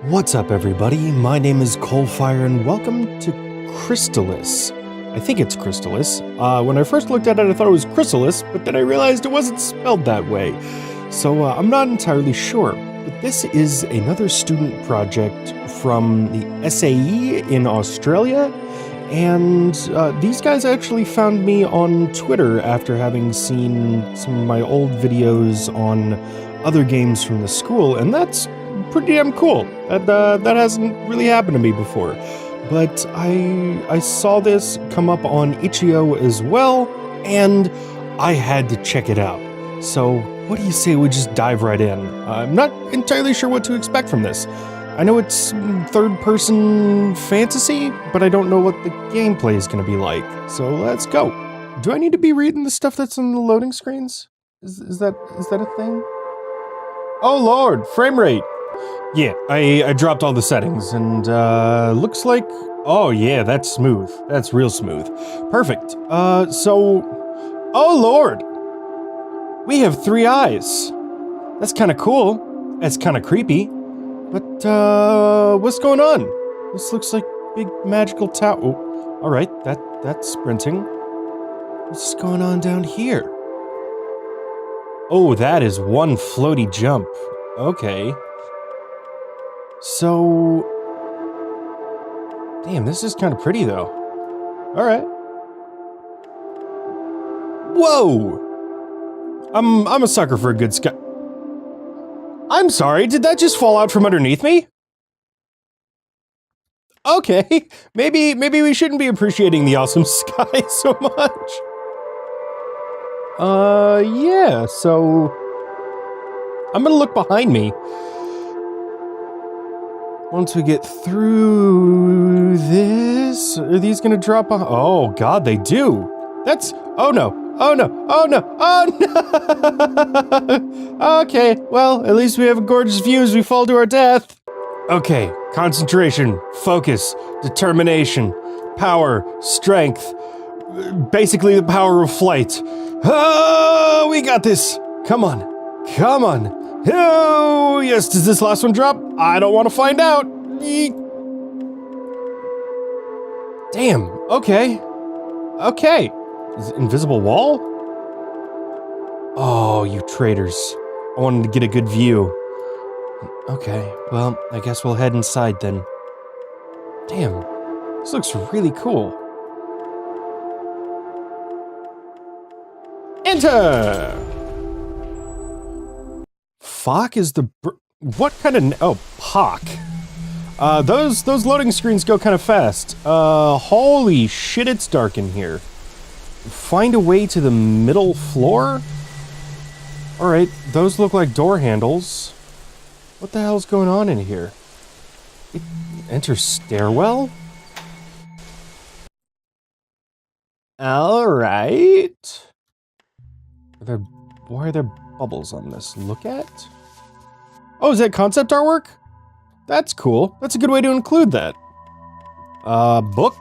What's up, everybody? My name is CoalFire, and welcome to Crystalis. I think it's Crystalis. When I first looked at it, I thought it was Chrysalis, but then I realized it wasn't spelled that way. So I'm not entirely sure. But this is another student project from the SAE in Australia, and these guys actually found me on Twitter after having seen some of my old videos on other games from the school, and that's pretty damn cool. That hasn't really happened to me before. But I saw this come up on itch.io as well, and I had to check it out. So what do you say we just dive right in? I'm not entirely sure what to expect from this. I know it's third-person fantasy, but I don't know what the gameplay is going to be like. So let's go. Do I need to be reading the stuff that's on the loading screens? Is that a thing? Oh lord, frame rate. Yeah, I dropped all the settings, and looks like, oh yeah, that's smooth. That's real smooth. Perfect. So, oh lord, we have 3 eyes. That's kind of cool. That's kind of creepy. But what's going on? This looks like big magical tower. Oh, all right, that's sprinting. What's going on down here? Oh, that is one floaty jump. Okay. So, damn, this is kind of pretty though. All right. Whoa! I'm a sucker for a good sky. I'm sorry, did that just fall out from underneath me? Okay, maybe we shouldn't be appreciating the awesome sky so much. Yeah, so I'm gonna look behind me. Once we get through this, are these gonna drop off? Oh god, they do. That's, oh no, oh no, oh no, oh no! Okay, well, at least we have a gorgeous view as we fall to our death. Okay, concentration, focus, determination, power, strength, basically the power of flight. Oh, we got this. Come on, come on. Oh, yes, does this last one drop? I don't want to find out. Eek. Damn, okay. Okay. Is it invisible wall? Oh, you traitors. I wanted to get a good view. Okay, well, I guess we'll head inside then. Damn, this looks really cool. Enter! Fock is the what kind of oh Pock? Those loading screens go kind of fast. Holy shit! It's dark in here. Find a way to the middle floor. All right, those look like door handles. What the hell's going on in here? Enter stairwell. All right. Why are there bubbles on this? Look at. Oh, is that concept artwork? That's cool. That's a good way to include that. Book.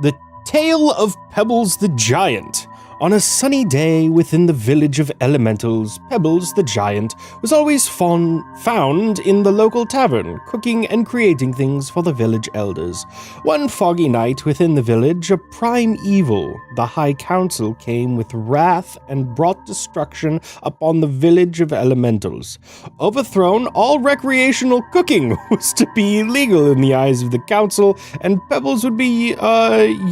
The Tale of Pebbles the Giant. On a sunny day within the village of elementals, Pebbles the Giant was always found in the local tavern, cooking and creating things for the village elders. One foggy night within the village, a prime evil, the High Council, came with wrath and brought destruction upon the village of elementals. Overthrown, all recreational cooking was to be illegal in the eyes of the council, and Pebbles would be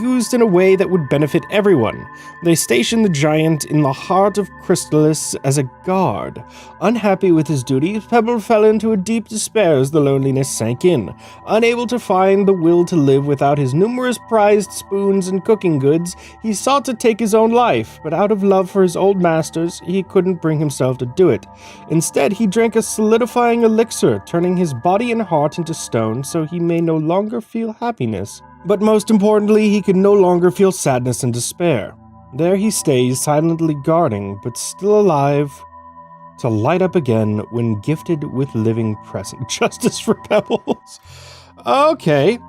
used in a way that would benefit everyone. They stationed the giant in the heart of Crystalis as a guard. Unhappy with his duties, Pebble fell into a deep despair as the loneliness sank in. Unable to find the will to live without his numerous prized spoons and cooking goods, he sought to take his own life, but out of love for his old masters, he couldn't bring himself to do it. Instead, he drank a solidifying elixir, turning his body and heart into stone so he may no longer feel happiness. But most importantly, he could no longer feel sadness and despair. There he stays, silently guarding, but still alive, to light up again when gifted with living present. Justice for Pebbles. Okay.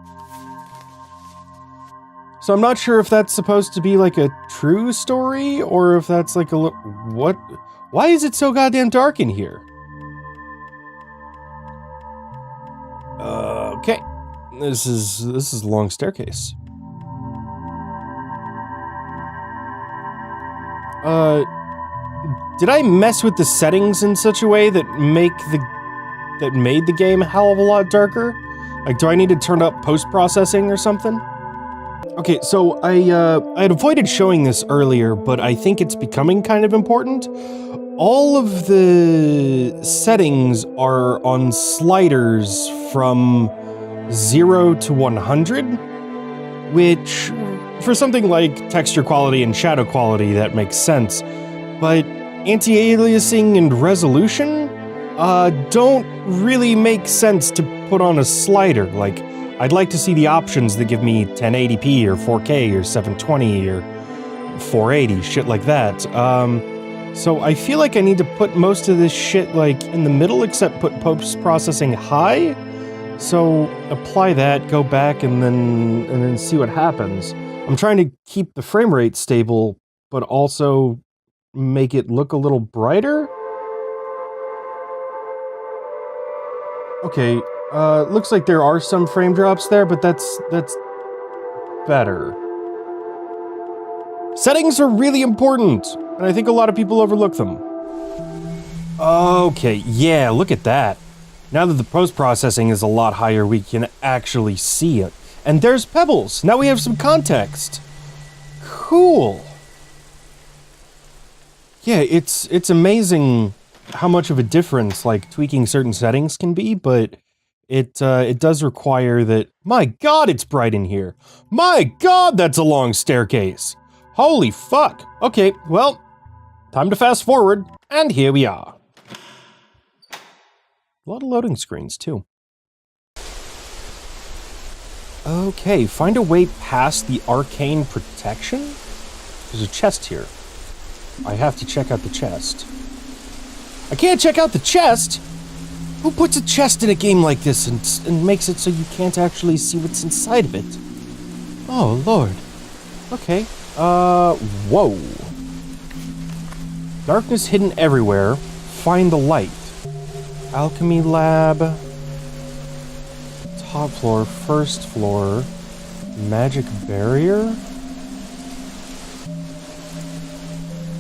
So I'm not sure if that's supposed to be like a true story, or if that's like a what? Why is it so goddamn dark in here? Okay. This is a long staircase. Did I mess with the settings in such a way that made the game a hell of a lot darker? Like, do I need to turn up post-processing or something? Okay, so I had avoided showing this earlier, but I think it's becoming kind of important. All of the settings are on sliders from 0 to 100, which, for something like texture quality and shadow quality, that makes sense. But anti-aliasing and resolution don't really make sense to put on a slider. Like, I'd like to see the options that give me 1080p or 4K or 720 or 480, shit like that. So I feel like I need to put most of this shit, like, in the middle, except put post-processing high. So apply that, go back, and then see what happens. I'm trying to keep the frame rate stable, but also make it look a little brighter. Okay, looks like there are some frame drops there, but that's better. Settings are really important, and I think a lot of people overlook them. Okay, yeah, look at that. Now that the post-processing is a lot higher, we can actually see it. And there's pebbles! Now we have some context! Cool! Yeah, it's amazing how much of a difference, like, tweaking certain settings can be, but it does require that... My god, it's bright in here! My god, that's a long staircase! Holy fuck! Okay, well, time to fast forward, and here we are. A lot of loading screens, too. Okay, find a way past the arcane protection? There's a chest here. I have to check out the chest. I can't check out the chest? Who puts a chest in a game like this and makes it so you can't actually see what's inside of it? Oh, Lord. Okay. Whoa. Darkness hidden everywhere. Find the light. Alchemy lab. Top floor, first floor. Magic barrier?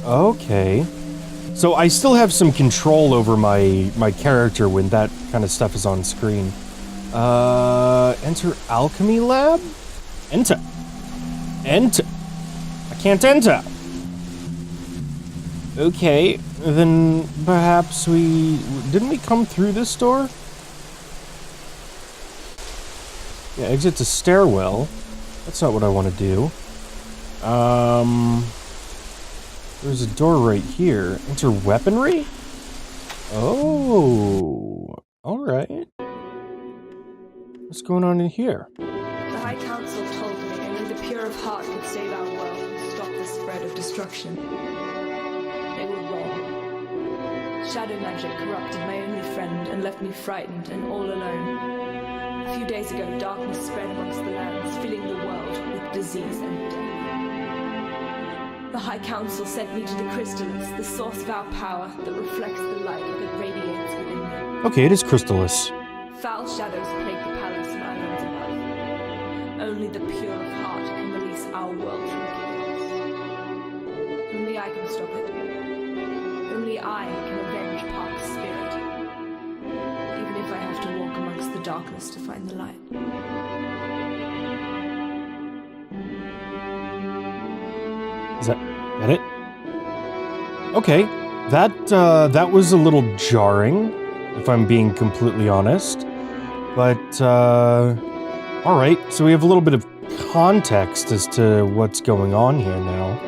Okay. So I still have some control over my character when that kind of stuff is on screen. Enter alchemy lab? Enter. Enter. I can't enter. Okay, then perhaps didn't we come through this door? Yeah, exit to stairwell. That's not what I want to do. There's a door right here. Enter weaponry? Oh, alright. What's going on in here? The High Council told me only the pure of heart could save our world and stop the spread of destruction. They were wrong. Shadow magic corrupted my only friend and left me frightened and all alone. A few days ago, darkness spread amongst the lands, filling the world with disease and death. The High Council sent me to the Crystalis, the source of our power that reflects the light that radiates within me. Okay, it is Crystalis. Foul shadows plague the palace and islands above. Only the pure of heart can release our world from chaos. Only I can stop it. Only I can avenge Park's spirit. Even if I have to walk amongst the darkness to find the light. Is that it? Okay, that was a little jarring, if I'm being completely honest. But, alright, so we have a little bit of context as to what's going on here now.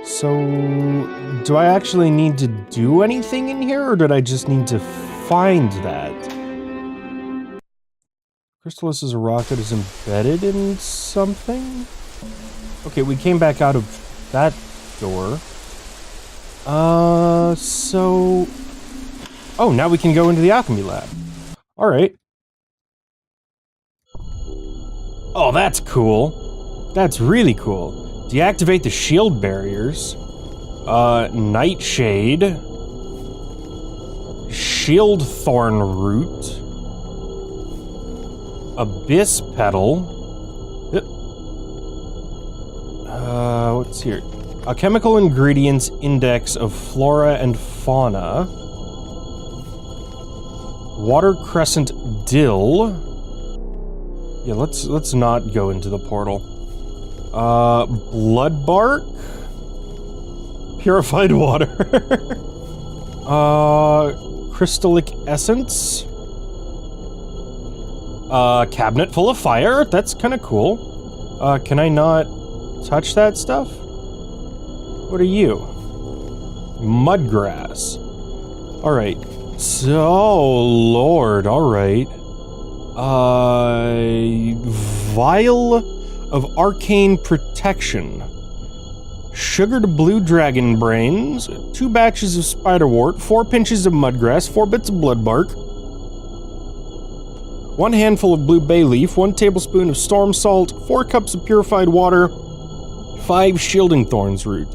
So, do I actually need to do anything in here, or did I just need to find that? Crystalis is a rock that is embedded in something? Okay, we came back out of that door. So... Oh, now we can go into the alchemy lab. Alright. Oh, that's cool. That's really cool. Deactivate the shield barriers. Nightshade. Shield thorn root. Abyss Petal. What's here? A chemical ingredients index of flora and fauna. Water crescent dill. Yeah, let's not go into the portal. Blood bark. Purified water. Crystallic essence. Cabinet full of fire. That's kind of cool. Can I not touch that stuff? What are you? Mudgrass. Alright. So, Lord, alright. Vial of arcane protection. Sugared blue dragon brains, 2 batches of spiderwort, 4 pinches of mudgrass, 4 bits of blood bark, 1 handful of blue bay leaf, 1 tablespoon of storm salt, 4 cups of purified water, 5 shielding thorns root.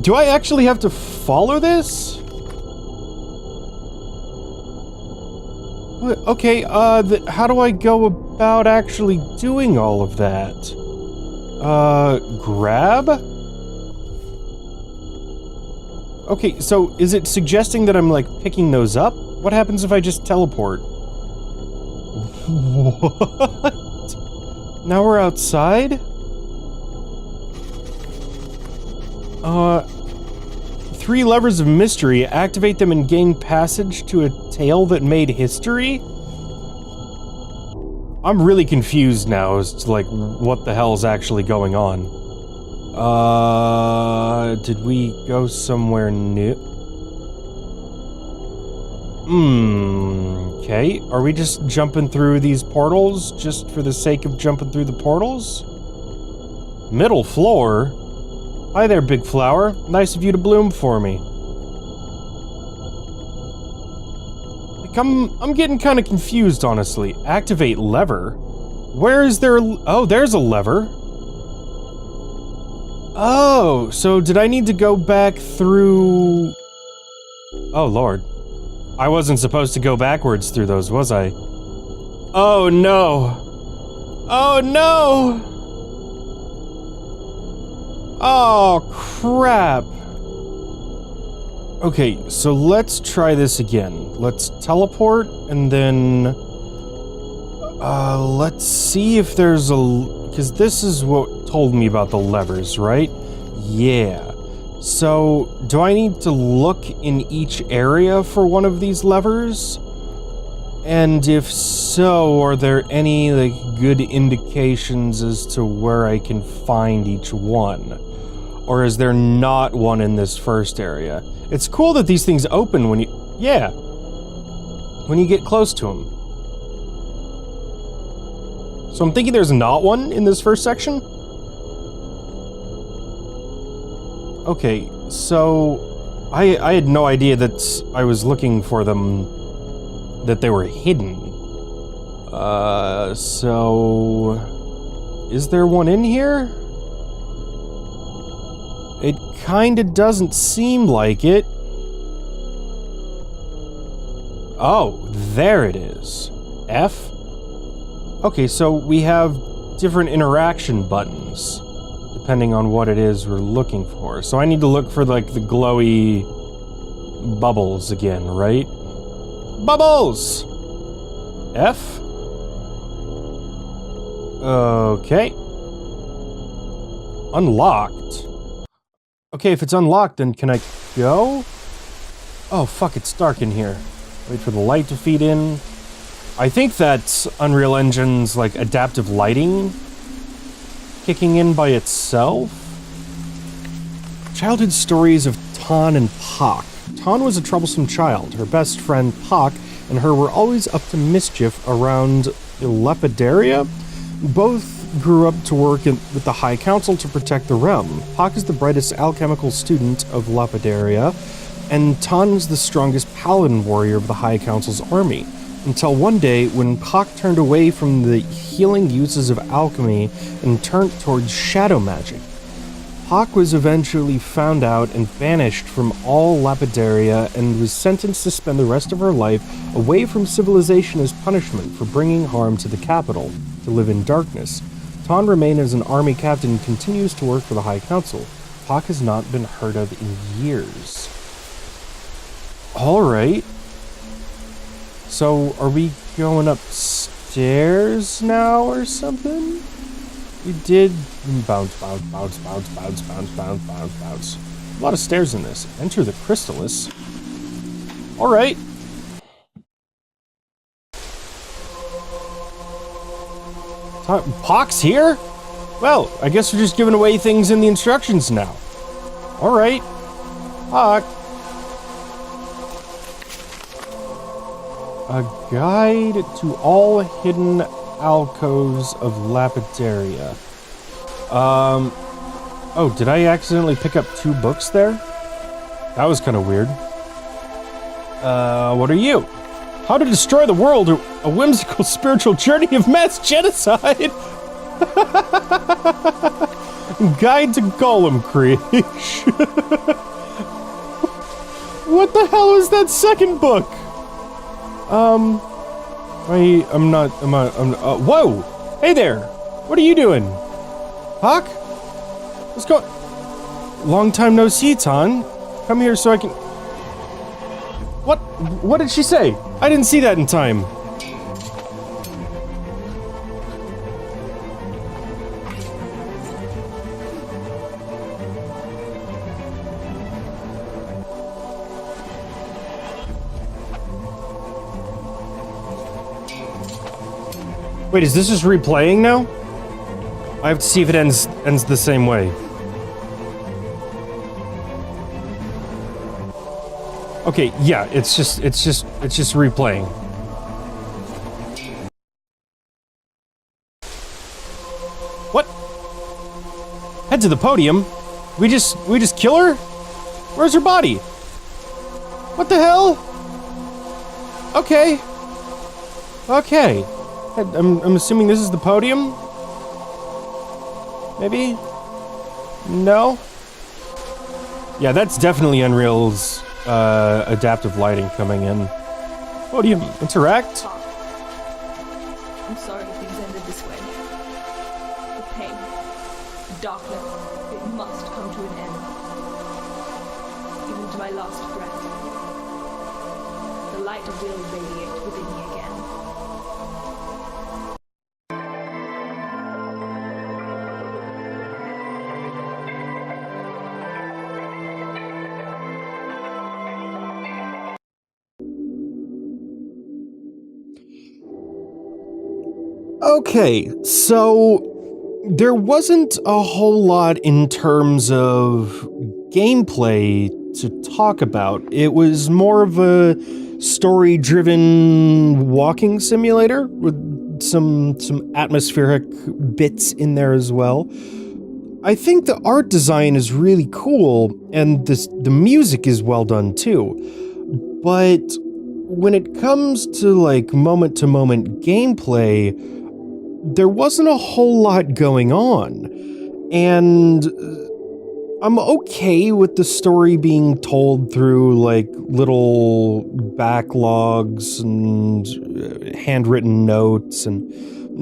Do I actually have to follow this? Okay, how do I go about actually doing all of that? Grab? Okay, so is it suggesting that I'm, like, picking those up? What happens if I just teleport? What? Now we're outside? 3 levers of mystery. Activate them and gain passage to a tale that made history? I'm really confused now as to, like, what the hell is actually going on. Did we go somewhere new? Okay. Are we just jumping through these portals just for the sake of jumping through the portals? Middle floor? Hi there, big flower. Nice of you to bloom for me. Like, I'm getting kind of confused, honestly. Activate lever? Where is there? Oh, there's a lever. Oh, so did I need to go back through? Oh, Lord. I wasn't supposed to go backwards through those, was I? Oh, no. Oh, no! Oh, crap. Okay, so let's try this again. Let's teleport, and then... let's see if there's a... Because this is what told me about the levers, right? Yeah. So, do I need to look in each area for one of these levers? And if so, are there any, like, good indications as to where I can find each one? Or is there not one in this first area? It's cool that these things open when you... Yeah. When you get close to them. So I'm thinking there's not one in this first section? Okay, so... I had no idea that I was looking for them... that they were hidden. So... Is there one in here? It kinda doesn't seem like it. Oh, there it is. F? Okay, so we have different interaction buttons, depending on what it is we're looking for. So I need to look for, like, the glowy bubbles again, right? Bubbles! F? Okay. Unlocked. Okay, if it's unlocked, then can I go? Oh, fuck, it's dark in here. Wait for the light to feed in. I think that's Unreal Engine's, like, adaptive lighting kicking in by itself. Childhood stories of Ton and Pock. Ton was a troublesome child. Her best friend, Pock, and her were always up to mischief around Lapidaria. Both grew up to work with the High Council to protect the realm. Pock is the brightest alchemical student of Lapidaria, and Ton is the strongest paladin warrior of the High Council's army. Until one day, when Pock turned away from the healing uses of alchemy and turned towards shadow magic. Hawk was eventually found out and banished from all Lapidaria and was sentenced to spend the rest of her life away from civilization as punishment for bringing harm to the capital, to live in darkness. Ton remained as an army captain and continues to work for the High Council. Hawk has not been heard of in years. Alright. So, are we going upstairs now or something? You did bounce. A lot of stairs in this. Enter the Crystalis. Alright. Hawk's here? Well, I guess we're just giving away things in the instructions now. Alright. Hawk. A guide to all hidden alcoves of Lapidaria. Oh, did I accidentally pick up 2 books there? That was kind of weird. What are you? How to Destroy the World, a whimsical spiritual journey of mass genocide. Guide to Golem creation. What the hell is that second book? Whoa! Hey there! What are you doing? Hawk? Let's go. Long time no see, Ton. Come here so I can... What did she say? I didn't see that in time. Wait, is this just replaying now? I have to see if it ends the same way. Okay, yeah, it's just replaying. What? Head to the podium? We just kill her? Where's her body? What the hell? Okay. Okay. I'm assuming this is the podium? Maybe? No? Yeah, that's definitely Unreal's adaptive lighting coming in. Podium, interact? I'm sorry things ended this way. The pain, the darkness, it must come to an end. Even to my last breath. The light will radiate within me again. Okay, so there wasn't a whole lot in terms of gameplay to talk about. It was more of a story-driven walking simulator with some atmospheric bits in there as well. I think the art design is really cool, and the music is well done too. But when it comes to like moment-to-moment gameplay, there wasn't a whole lot going on, and I'm okay with the story being told through like little backlogs and handwritten notes and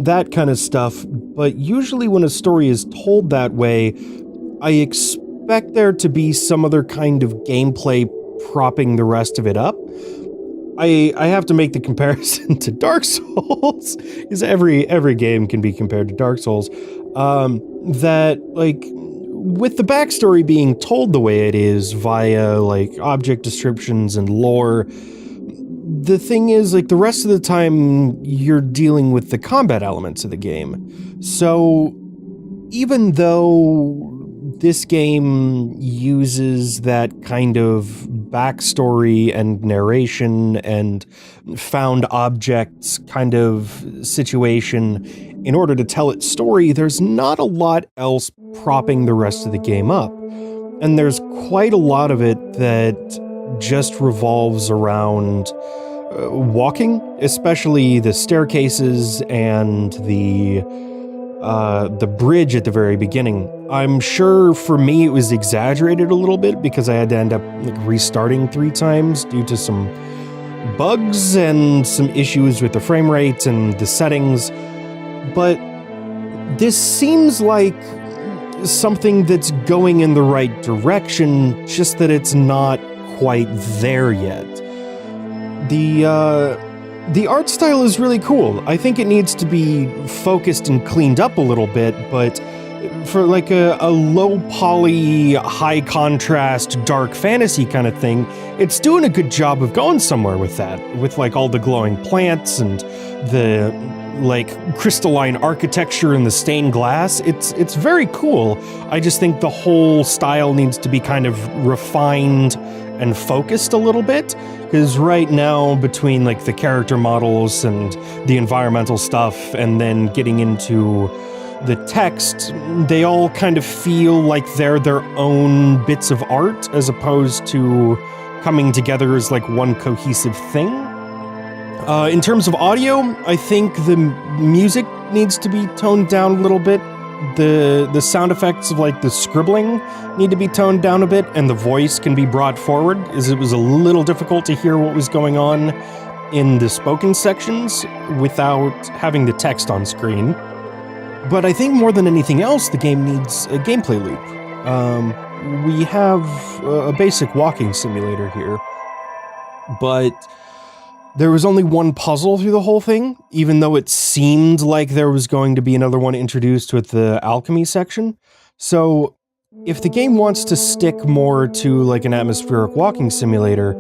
that kind of stuff, but usually when a story is told that way, I expect there to be some other kind of gameplay propping the rest of it up. I have to make the comparison to Dark Souls, because every game can be compared to Dark Souls, that, like, with the backstory being told the way it is via, like, object descriptions and lore, the thing is, like, the rest of the time, you're dealing with the combat elements of the game. So, even though this game uses that kind of backstory and narration and found objects kind of situation in order to tell its story, there's not a lot else propping the rest of the game up. And there's quite a lot of it that just revolves around walking, especially the staircases and the bridge at the very beginning. I'm sure for me it was exaggerated a little bit because I had to end up restarting 3 times due to some bugs and some issues with the frame rate and the settings. But this seems like something that's going in the right direction, just that it's not quite there yet. The art style is really cool. I think it needs to be focused and cleaned up a little bit, but for like a low poly, high contrast, dark fantasy kind of thing, it's doing a good job of going somewhere with that, with like all the glowing plants and the like crystalline architecture and the stained glass. It's very cool. I just think the whole style needs to be kind of refined and focused a little bit, because right now between like the character models and the environmental stuff and then getting into the text, they all kind of feel like they're their own bits of art as opposed to coming together as like one cohesive thing. In terms of audio, I think the music needs to be toned down a little bit. The sound effects of like the scribbling need to be toned down a bit, and the voice can be brought forward, as it was a little difficult to hear what was going on in the spoken sections without having the text on screen. But I think more than anything else, the game needs a gameplay loop. We have a basic walking simulator here, but there was only one puzzle through the whole thing, even though it seemed like there was going to be another one introduced with the alchemy section. So if the game wants to stick more to like an atmospheric walking simulator,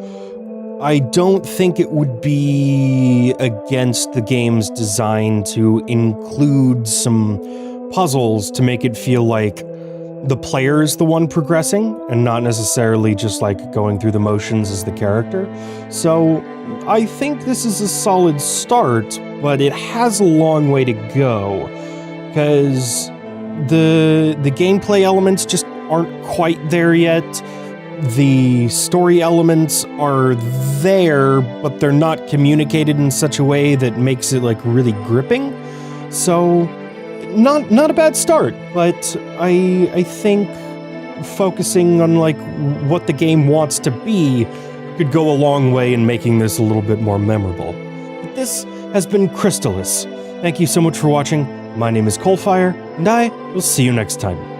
I don't think it would be against the game's design to include some puzzles to make it feel like the player is the one progressing and not necessarily just like going through the motions as the character. So I think this is a solid start, but it has a long way to go because the gameplay elements just aren't quite there yet. The story elements are there, but they're not communicated in such a way that makes it like really gripping. So not a bad start, but I think focusing on like what the game wants to be could go a long way in making this a little bit more memorable. But this has been Crystalis. Thank you so much for watching. My name is CoalFire, and I will see you next time.